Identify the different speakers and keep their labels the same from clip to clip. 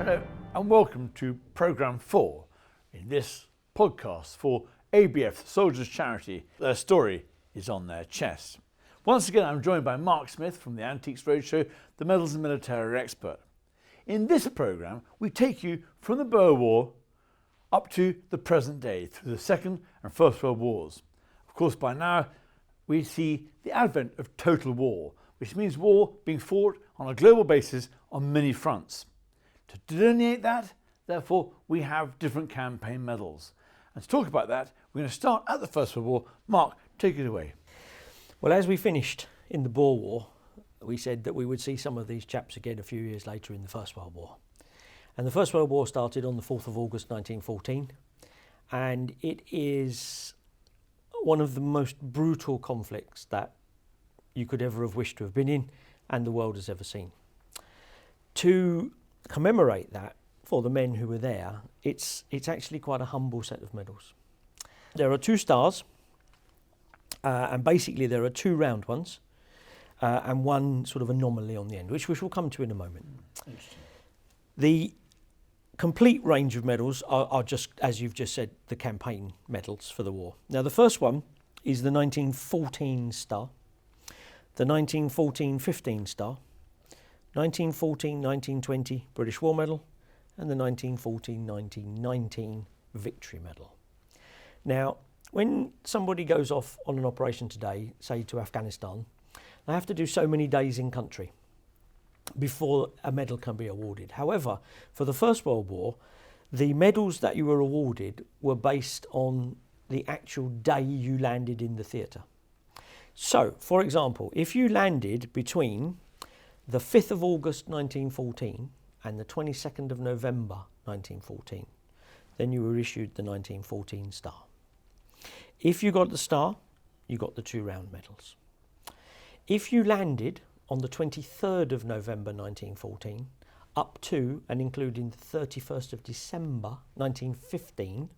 Speaker 1: Hello and welcome to Programme 4 in this podcast for ABF, the Soldiers' Charity. Their story is on their chest. Once again, I'm joined by Mark Smith from the Antiques Roadshow, the Medals and Military expert. In this programme, we take you from the Boer War up to the present day through the Second and First World Wars. Of course, by now, we see the advent of total war, which means war being fought on a global basis on many fronts. To delineate that, therefore, we have different campaign medals. And to talk about that, we're going to start at the First World War. Mark, take it away.
Speaker 2: Well, as we finished in the Boer War, we said that we would see some of these chaps again a few years later in the First World War. And the First World War started on the 4th of August 1914, and it is one of the most brutal conflicts that you could ever have wished to have been in and the world has ever seen. To commemorate that for the men who were there, it's actually quite a humble set of medals. There are 2 stars, and basically there are 2 round ones, and one sort of anomaly on the end, which we'll come to in a moment. The complete range of medals are just, as you've just said, the campaign medals for the war. Now, the first one is the 1914 star, the 1914-15 star, 1914-1920 British War Medal, and the 1914-1919 Victory Medal. Now, when somebody goes off on an operation today, say to Afghanistan, they have to do so many days in country before a medal can be awarded. However, for the First World War, the medals that you were awarded were based on the actual day you landed in the theatre. So, for example, if you landed between the 5th of August 1914 and the 22nd of November 1914, then you were issued the 1914 star. If you got the star, you got the 2 round medals. If you landed on the 23rd of November 1914 up to and including the 31st of December 1915,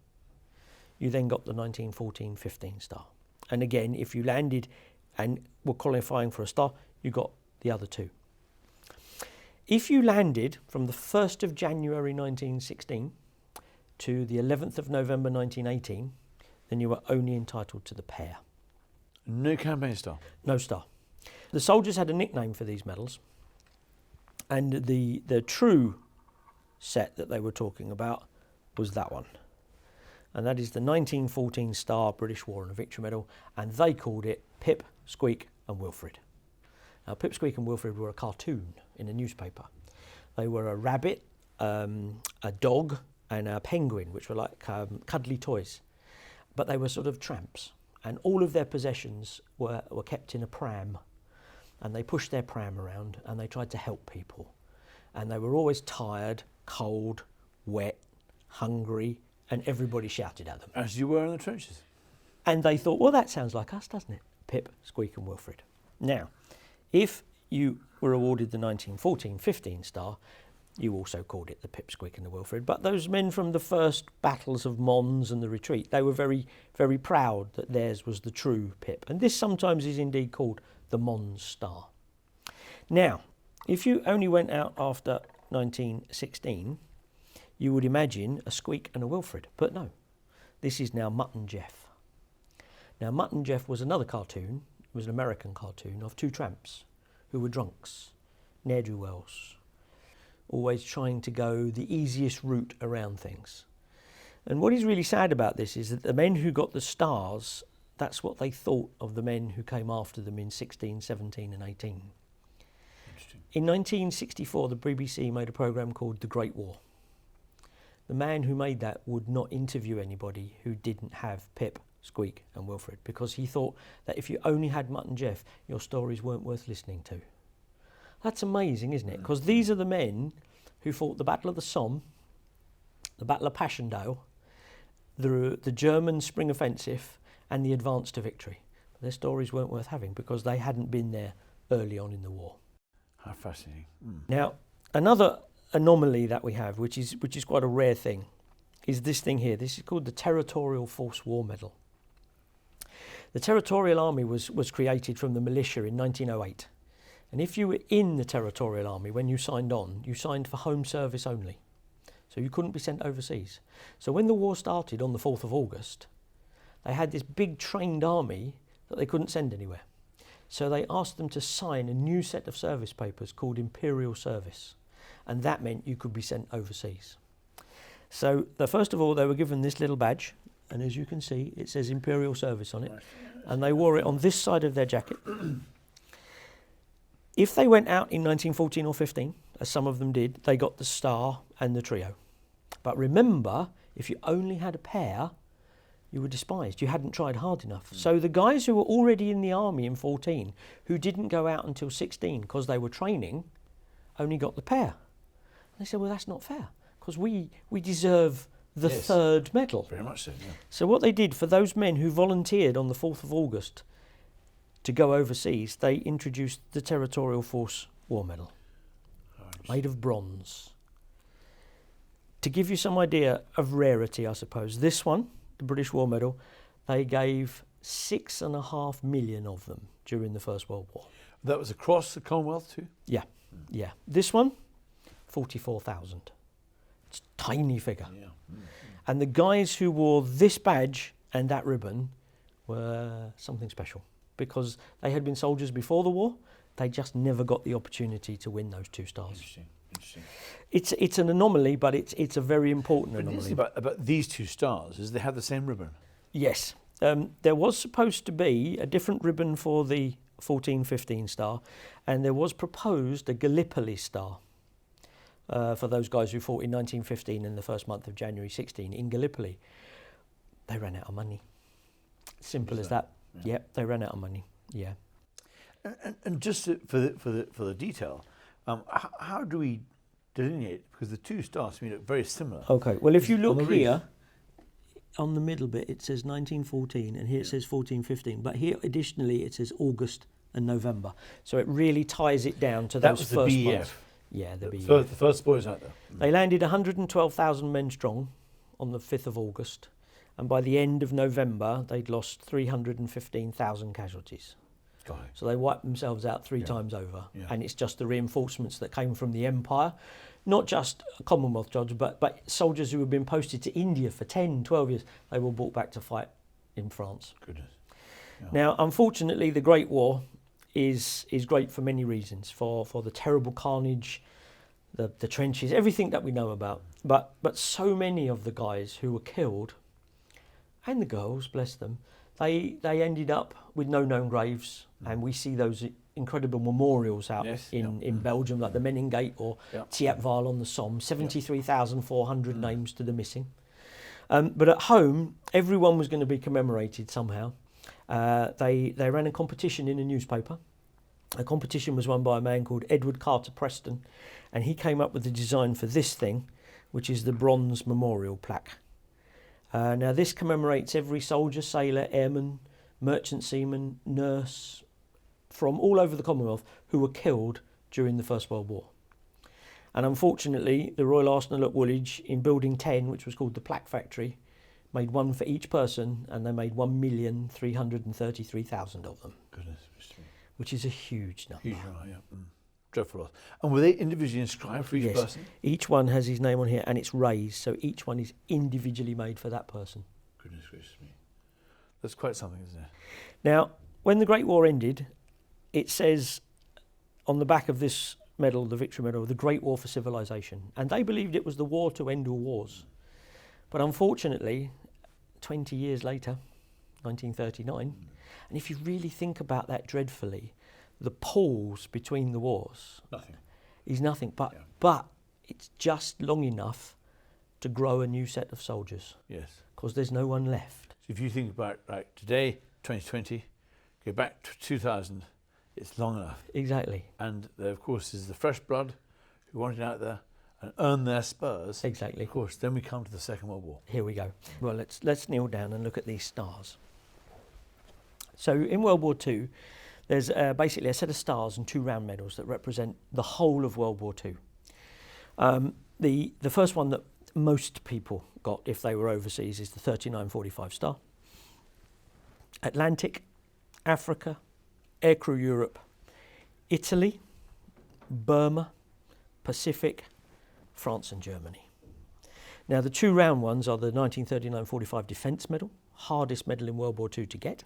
Speaker 2: you then got the 1914-15 star. And again, if you landed and were qualifying for a star, you got the other 2. If you landed from the 1st of January 1916 to the 11th of November 1918, then you were only entitled to the pair.
Speaker 1: No campaign star?
Speaker 2: No star. The soldiers had a nickname for these medals, and the true set that they were talking about was that one. And that is the 1914 Star British War and Victory Medal, and they called it Pip, Squeak and Wilfred. Now, Pip, Squeak and Wilfred were a cartoon in a newspaper. They were a rabbit, a dog and a penguin, which were like cuddly toys. But they were sort of tramps, and all of their possessions were kept in a pram. And they pushed their pram around and they tried to help people. And they were always tired, cold, wet, hungry, and everybody shouted at them.
Speaker 1: As you were in the trenches.
Speaker 2: And they thought, well, that sounds like us, doesn't it? Pip, Squeak and Wilfred. Now, if you were awarded the 1914-15 star, you also called it the Pip, Squeak and the Wilfred. But those men from the first battles of Mons and the retreat, they were very, very proud that theirs was the true Pip. And this sometimes is indeed called the Mons Star. Now, if you only went out after 1916, you would imagine a Squeak and a Wilfred, but no. This is now Mutt and Jeff. Now, Mutt and Jeff was another cartoon, it was an American cartoon of 2 tramps who were drunks, ne'er-do-wells, always trying to go the easiest route around things. And what is really sad about this is that the men who got the stars, that's what they thought of the men who came after them in 16, 17 and 18. In 1964, the BBC made a programme called The Great War. The man who made that would not interview anybody who didn't have Pip, Squeak and Wilfred, because he thought that if you only had Mutt and Jeff, your stories weren't worth listening to. That's amazing, isn't it? Because these are the men who fought the Battle of the Somme, the Battle of Passchendaele, the German Spring Offensive, and the advance to victory. But their stories weren't worth having because they hadn't been there early on in the war.
Speaker 1: How fascinating.
Speaker 2: Now, another anomaly that we have, which is quite a rare thing, is this thing here. This is called the Territorial Force War Medal. The Territorial Army was created from the militia in 1908. And if you were in the Territorial Army when you signed on, you signed for home service only. So you couldn't be sent overseas. So when the war started on the 4th of August, they had this big trained army that they couldn't send anywhere. So they asked them to sign a new set of service papers called Imperial Service. And that meant you could be sent overseas. So first of all, they were given this little badge. And as you can see, it says Imperial Service on it. And they wore it on this side of their jacket. If they went out in 1914 or 15, as some of them did, they got the star and the trio. But remember, if you only had a pair, you were despised. You hadn't tried hard enough. So the guys who were already in the army in 14, who didn't go out until 16 because they were training, only got the pair. And they said, well, that's not fair, because we deserve the third medal.
Speaker 1: Very much so, yeah.
Speaker 2: So what they did for those men who volunteered on the 4th of August to go overseas, they introduced the Territorial Force War Medal, made of bronze. To give you some idea of rarity, I suppose, this one, the British War Medal, they gave 6.5 million of them during the First World War.
Speaker 1: That was across the Commonwealth too?
Speaker 2: Yeah, yeah. This one, 44,000. It's a tiny figure.
Speaker 1: Yeah.
Speaker 2: And the guys who wore this badge and that ribbon were something special, because they had been soldiers before the war. They just never got the opportunity to win those 2 stars.
Speaker 1: Interesting.
Speaker 2: It's an anomaly, but it's a very important
Speaker 1: But
Speaker 2: anomaly.
Speaker 1: about these 2 stars is they have the same ribbon.
Speaker 2: Yes. There was supposed to be a different ribbon for the 14-15 star, and there was proposed a Gallipoli star for those guys who fought in 1915 and the first month of January 16 in Gallipoli. They ran out of money. Simple as that. Yeah. Yep, they ran out of money. Yeah.
Speaker 1: And just for the detail, how do we delineate? Because the 2 stars to me look very similar.
Speaker 2: Okay. Well, if you
Speaker 1: On
Speaker 2: look
Speaker 1: the wreath.
Speaker 2: here, on the middle bit, it says 1914, and here it says 14-15. But here, additionally, it says August and November. So it really ties it down to
Speaker 1: That
Speaker 2: those
Speaker 1: was the
Speaker 2: first
Speaker 1: BEF.
Speaker 2: months. Yeah, the BEF.
Speaker 1: The first boys out there.
Speaker 2: They landed 112,000 men strong on the 5th of August, and by the end of November, they'd lost 315,000 casualties. So they wiped themselves out 3 times over, and it's just the reinforcements that came from the Empire, not just Commonwealth jobs, but soldiers who had been posted to India for 10, 12 years. They were brought back to fight in France.
Speaker 1: Goodness. Yeah.
Speaker 2: Now, unfortunately, the Great War is great for many reasons, for the terrible carnage, the trenches, everything that we know about. But so many of the guys who were killed, and the girls, bless them, they ended up with no known graves, and we see those incredible memorials out in Belgium, like the Meningate or Thiepval on the Somme, 73,400 names to the missing. But at home, everyone was going to be commemorated somehow. They ran a competition in a newspaper. The competition was won by a man called Edward Carter Preston, and he came up with the design for this thing, which is the bronze memorial plaque. Now this commemorates every soldier, sailor, airman, merchant seaman, nurse from all over the Commonwealth who were killed during the First World War. And unfortunately, the Royal Arsenal at Woolwich in Building 10, which was called the Plaque Factory, made one for each person, and they made 1,333,000 of them.
Speaker 1: Goodness.
Speaker 2: Which is a huge number.
Speaker 1: Huge number, yeah. Dreadful loss. And were they individually inscribed for each person?
Speaker 2: Each one has his name on here, and it's raised, so each one is individually made for that person.
Speaker 1: Goodness gracious me. That's quite something, isn't it?
Speaker 2: Now, when the Great War ended, it says on the back of this medal, the Victory Medal, the Great War for Civilization. And they believed it was the war to end all wars. But unfortunately, 20 years later, 1939, and if you really think about that dreadfully, the pause between the wars is nothing, but it's just long enough to grow a new set of soldiers.
Speaker 1: Yes.
Speaker 2: Because there's no one left.
Speaker 1: So if you think about today, 2020, go back to 2000, it's long enough.
Speaker 2: Exactly.
Speaker 1: And there, of course, is the fresh blood who wanted out there and earn their spurs.
Speaker 2: Exactly.
Speaker 1: Of course, then we come to the Second World War.
Speaker 2: Here we go. Well, let's kneel down and look at these stars. So in World War II, there's basically a set of stars and 2 round medals that represent the whole of World War II. The first one that most people got if they were overseas is the 3945 star. Atlantic, Africa, Aircrew Europe, Italy, Burma, Pacific, France and Germany. Now, the two round ones are the 1939-45 Defence Medal, hardest medal in World War II to get,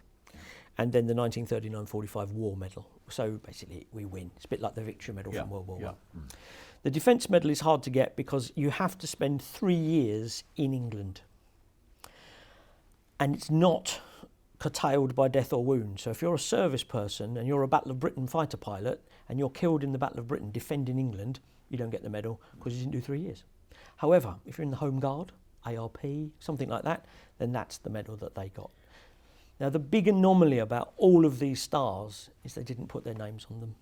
Speaker 2: and then the 1939-45 War Medal. So basically, we win. It's a bit like the Victory Medal from World War I. The Defence Medal is hard to get because you have to spend 3 years in England. And it's not curtailed by death or wound. So if you're a service person and you're a Battle of Britain fighter pilot and you're killed in the Battle of Britain defending England, you don't get the medal because you didn't do 3 years. However, if you're in the Home Guard, ARP, something like that, then that's the medal that they got. Now, the big anomaly about all of these stars is they didn't put their names on them.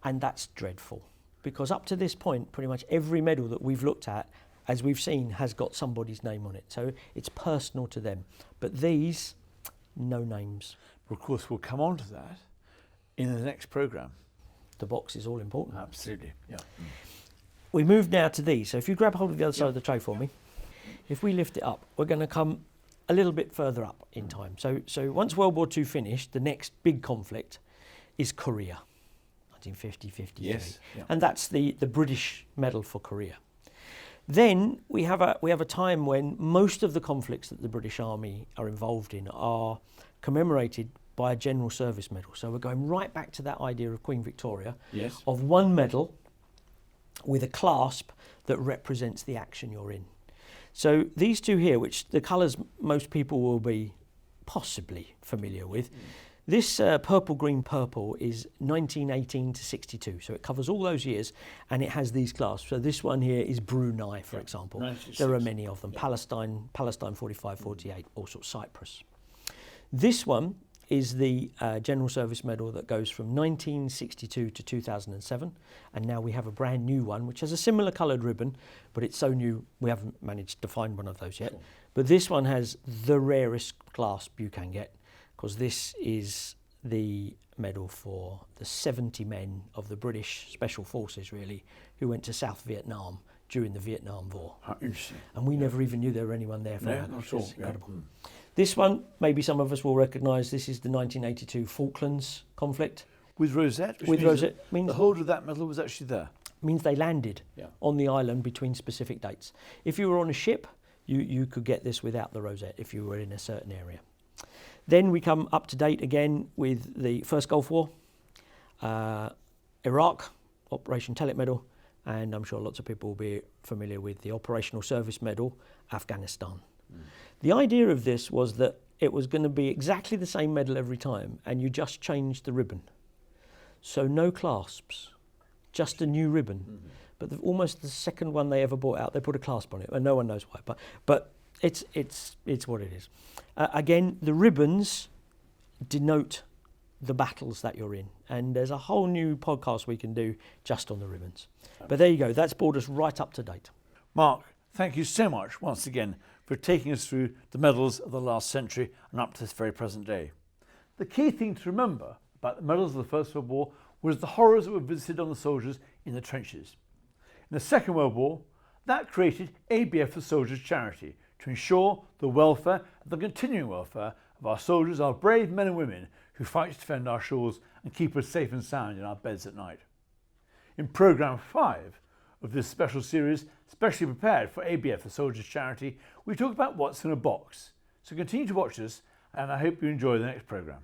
Speaker 2: And that's dreadful, because up to this point, pretty much every medal that we've looked at, as we've seen, has got somebody's name on it. So it's personal to them. But these, no names.
Speaker 1: Of course, we'll come on to that in the next programme.
Speaker 2: The box is all important.
Speaker 1: Absolutely, yeah.
Speaker 2: We move now to these. So if you grab hold of the other side of the tray for me, if we lift it up, we're going to come a little bit further up in time. So once World War II finished, the next big conflict is Korea, 1950-53.
Speaker 1: Yes. Yeah.
Speaker 2: And that's the British medal for Korea. Then we have a time when most of the conflicts that the British Army are involved in are commemorated by a General Service Medal. So we're going right back to that idea of Queen Victoria, of one medal with a clasp that represents the action you're in. So these two here, which the colours most people will be possibly familiar with, this purple, green, purple is 1918 to 62. So it covers all those years and it has these clasps. So this one here is Brunei, for example. 96. There are many of them. Yeah. Palestine 45, 48, also Cyprus. This one is the General Service Medal that goes from 1962 to 2007. And now we have a brand new one, which has a similar coloured ribbon, but it's so new we haven't managed to find one of those yet. Sure. But this one has the rarest clasp you can get, because this is the medal for the 70 men of the British Special Forces, really, who went to South Vietnam during the Vietnam War.
Speaker 1: How interesting.
Speaker 2: And we never even knew there were anyone there for that.
Speaker 1: Not at all.
Speaker 2: Incredible. Yeah. This one, maybe some of us will recognise, this is the 1982 Falklands conflict.
Speaker 1: With Rosette?
Speaker 2: With Rosette.
Speaker 1: Means the holder of that medal was actually there.
Speaker 2: Means they landed on the island between specific dates. If you were on a ship, you could get this without the Rosette if you were in a certain area. Then we come up to date again with the First Gulf War, Iraq, Operation Telet Medal, and I'm sure lots of people will be familiar with the Operational Service Medal, Afghanistan. The idea of this was that it was going to be exactly the same medal every time, and you just changed the ribbon. So no clasps, just a new ribbon. But almost the second one they ever brought out, they put a clasp on it, and no one knows why. But it's what it is. Again, the ribbons denote the battles that you're in, and there's a whole new podcast we can do just on the ribbons. But there you go, that's brought us right up to date.
Speaker 1: Mark, thank you so much once again for taking us through the medals of the last century and up to this very present day. The key thing to remember about the medals of the First World War was the horrors that were visited on the soldiers in the trenches. In the Second World War, that created ABF the Soldiers Charity to ensure the welfare and the continuing welfare of our soldiers, our brave men and women who fight to defend our shores and keep us safe and sound in our beds at night. In Programme 5 of this special series, specially prepared for ABF the Soldiers Charity, we talk about what's in a box. So continue to watch us, and I hope you enjoy the next programme.